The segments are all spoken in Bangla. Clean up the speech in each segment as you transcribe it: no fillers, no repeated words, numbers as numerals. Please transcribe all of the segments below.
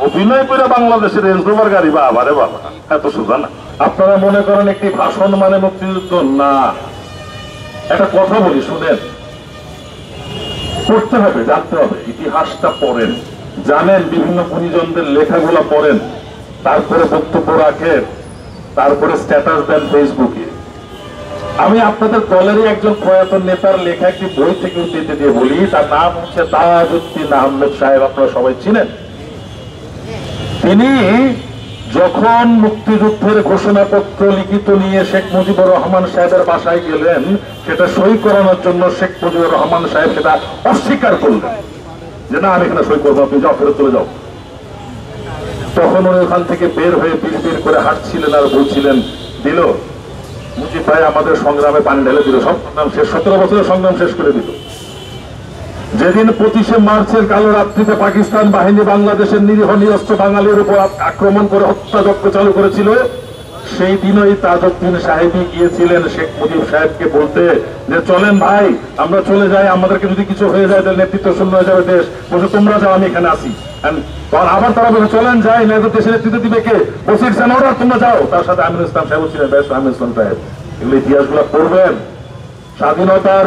অভিনয় করে বাংলাদেশের রেঞ্জ রোভার গাড়ি বাবা রে বাবা, এত সোজা না। আপনারা মনে করেন একটি ভাষণ মানে মুক্তিযুদ্ধ না। একটা কথা বলি শুনেন, পড়তে হবে, জানতে হবে, ইতিহাসটা পড়েন, জানেন, বিভিন্ন গুণীজনদের লেখাগুলো পড়েন, তারপরে বক্তব্য রাখেন, তারপরে স্ট্যাটাস দেন ফেসবুকে। আমি আপনাদের দলেরই একজন প্রয়াত নেতার লেখা একটি বই থেকে উদ্ধৃতি দিয়ে বলি, তার নাম হচ্ছে তাজউদ্দিন আহমেদ সাহেব, আপনারা সবাই চিনেন। তিনি যখন মুক্তিযুদ্ধের ঘোষণাপত্র লিখিত নিয়ে শেখ মুজিবুর রহমান সাহেবের বাসায় গেলেন, সেটা সই করানোর জন্য শেখ মুজিবুর রহমান সাহেব সেটা অস্বীকার করলেন যে না, আমি এখানে সই করবো, আপনি যাও, ফেরত চলে যাও। তখন উনি ওখান থেকে বের হয়ে বিড় করে হাঁটছিলেন আর বলছিলেন, দিল মুজিব ভাই আমাদের সংগ্রামে পানি ঢেলে দিল, সব সংগ্রাম শেষ, 17 বছরের সংগ্রাম শেষ করে দিল। যেদিন 25শে মার্চের কালো রাত্রিতে পাকিস্তান বাহিনী বাংলাদেশের নিরীহ নিরস্ত্র বাঙালির উপর আক্রমণ করে হত্যাযজ্ঞ চালু করেছিল, সেই দিনই তাজউদ্দিন সাহেবই গিয়েছিলেন শেখ মুজিব সাহেবকে বলতে যে চলেন ভাই আমরা চলে যাই, আমাদেরকে যদি কিছু হয়ে যায় তাহলে নেতৃত্ব শূন্য হয়ে যাবে দেশ, বলছে তোমরা যাও আমি এখানে আসি। তখন আবার তারা বলে চলেন যাই, না দেশের নেতৃত্ব দিবে কে, বসির সেনারা তোমরা যাও, তার সাথে আমিনুল ইসলাম সাহেব ছিলেন, আমিনুল ইসলাম সাহেব। এগুলো ইতিহাসগুলো পড়বেন। স্বাধীনতার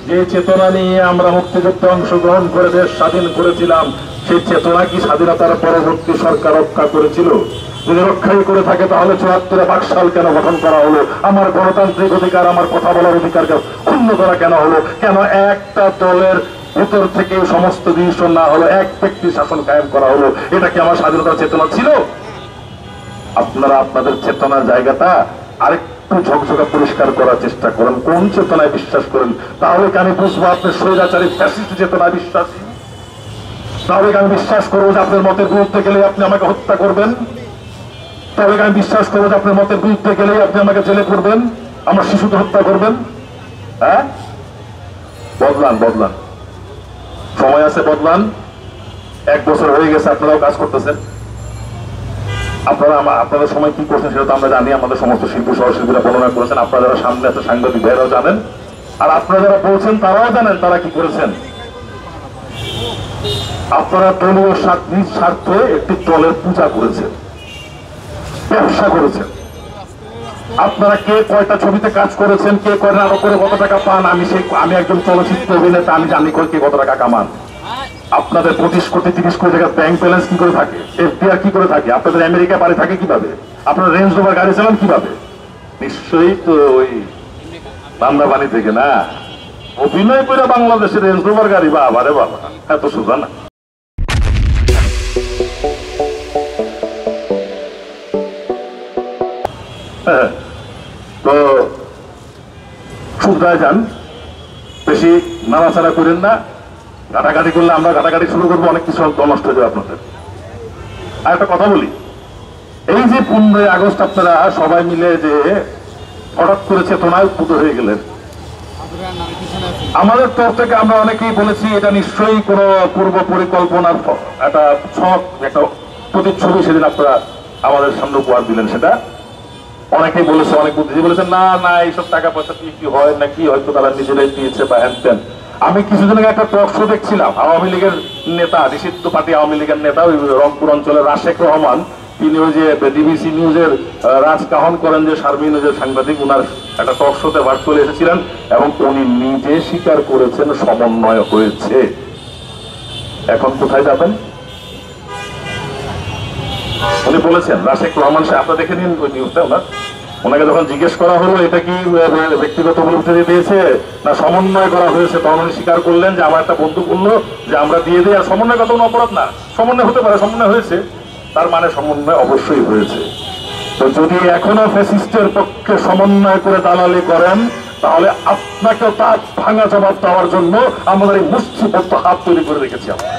যে চেতনা নিয়ে আমরা মুক্তিযুদ্ধে অংশগ্রহণ করে দেশ স্বাধীন করেছিলাম, সেই চেতনা কি স্বাধীনতার পরবর্তী সরকার রক্ষা করেছিল? যদি রক্ষাই করে থাকে তাহলে 74-এ বাকশাল কেন গঠন করা হলো? আমার গণতান্ত্রিক অধিকার, আমার কথা বলার অধিকারকে ক্ষুণ্ণ করা কেন হলো? কেন একটা দলের ভিতর থেকে সমস্ত ডিসিশন না হলো, এক ব্যক্তি শাসন কায়েম করা হলো? এটা কি আমার স্বাধীনতার চেতনা ছিল? আপনারা আপনাদের চেতনার জায়গাটা আরেকটু ঝকঝকা পরিষ্কার করার চেষ্টা করেন, কোন চেতনায় বিশ্বাস করেন, তাহলে কি আমি বুঝবো আপনি স্বৈরাচারী ফ্যাসিস্ট চেতনায় বিশ্বাসী? তাহলে কি আমি বিশ্বাস করবো যে আপনার মতের বিরুদ্ধে গেলে আপনি আমাকে হত্যা করবেন? তাহলে কি আমি বিশ্বাস করবো যে আপনার মতের বিরুদ্ধে গেলে আপনি আমাকে জেলে করবেন, আমার শিশুকে হত্যা করবেন? হ্যাঁ, বদলান, বদলান, সময় আছে, বদলান। 1 বছর হয়ে গেছে, আপনারাও কাজ করতেছেন। আপনারা আপনাদের সময় কি করছেন সেটা তো আমরা জানি, আমাদের সমস্ত শিল্পী সহশিল্পীরা বর্ণনা করেছেন, আপনারা যারা সামনে আছে সাংবাদিক ভাইরাও জানেন, আর আপনারা যারা বলছেন তারাও জানেন তারা কি করেছেন। আপনারা দলীয় নিজ স্বার্থে একটি দলের পূজা করেছেন, ব্যবসা করেছেন। আপনারা কে কয়টা ছবিতে কাজ করেছেন, কে কয় নাটক করে কত টাকা পান, আমি একজন চলচ্চিত্র অভিনেতা, আমি জানি কে কত টাকা কামান। আপনাদের 25 কোটি 30 কোটি টাকা ব্যাংক ব্যালেন্স কি করে থাকে, এফডিআর কি করে থাকে, আপনাদের আমেরিকা বাড়ি থাকে কিভাবে, আপনারা রেঞ্জ রোভার গাড়ি চালান কিভাবে? নিশ্চয়ই তো ওই বান্দাবানি থেকে না। অভিনয় করে বাংলাদেশের রেঞ্জ রোভার গাড়ি বাবা রে বাবা, এত সোজা না। তো শুধরায় যান, বেশি নাড়াচাড়া করেন না, ঘাটাঘাটি করলে আমরা ঘাটাঘাটি শুরু করবো, অনেক কিছু নষ্ট হয়ে যাবে আপনাদের। আর একটা কথা বলি, এই যে 15ই আগস্ট আপনারা সবাই মিলে যে হঠাৎ করে চেতনায় উদ্ভূত হয়ে গেলেন, আমাদের তরফ থেকে আমরা অনেকেই বলেছি এটা নিশ্চয়ই কোনো পূর্ব পরিকল্পনার একটা ছক, একটা প্রতিচ্ছবি সেদিন আপনারা আমাদের সামনে উপহার দিলেন। সেটা অনেকেই বলেছে, অনেক বুদ্ধিজীবী বলেছেন না না এইসব টাকা পয়সা কি হয় না কি, হয়তো তারা নিজেরাই দিয়েছে বা হ্যান ত্যান। আমি কিছুদিন আগে একটা টক শো দেখছিলাম, আওয়ামী লীগের নেতা, নিষিদ্ধ পার্টি আওয়ামী লীগের নেতা, ওই রংপুর অঞ্চলের রাশেক রহমান, তিনি ওই যে ডিবিসি নিউজের রাজকাহন করেন যে শারমিন যে সাংবাদিক, উনার একটা টক শোতে ভার্চুয়ালি এসেছিলেন এবং উনি নিজে স্বীকার করেছেন সমন্বয় হয়েছে। এখন কোথায় যাবেন? উনি বলেছেন, রাশেক রহমান সাহেব, আপনারা দেখে নিন ওই নিউজটা। ওনাকে যখন জিজ্ঞেস করা হলো এটা কি ব্যক্তিগত উপলব্ধি দিয়েছে না সমন্বয় করা হয়েছে, তখন উনি স্বীকার করলেন যে আমার একটা বন্ধু বললো যে আমরা দিয়ে দিই, আর সমন্বয় কত কোনো অপরাধ না, সমন্বয় হতে পারে, সমন্বয় হয়েছে, তার মানে সমন্বয় অবশ্যই হয়েছে। তো যদি এখনো ফ্যাসিস্টের পক্ষে সমন্বয় করে দালালি করেন, তাহলে আপনাকে তার ভাঙা জবাব দেওয়ার জন্য আমাদের এই মুষ্টিবদ্ধ হাত তৈরি করে রেখেছি আমরা।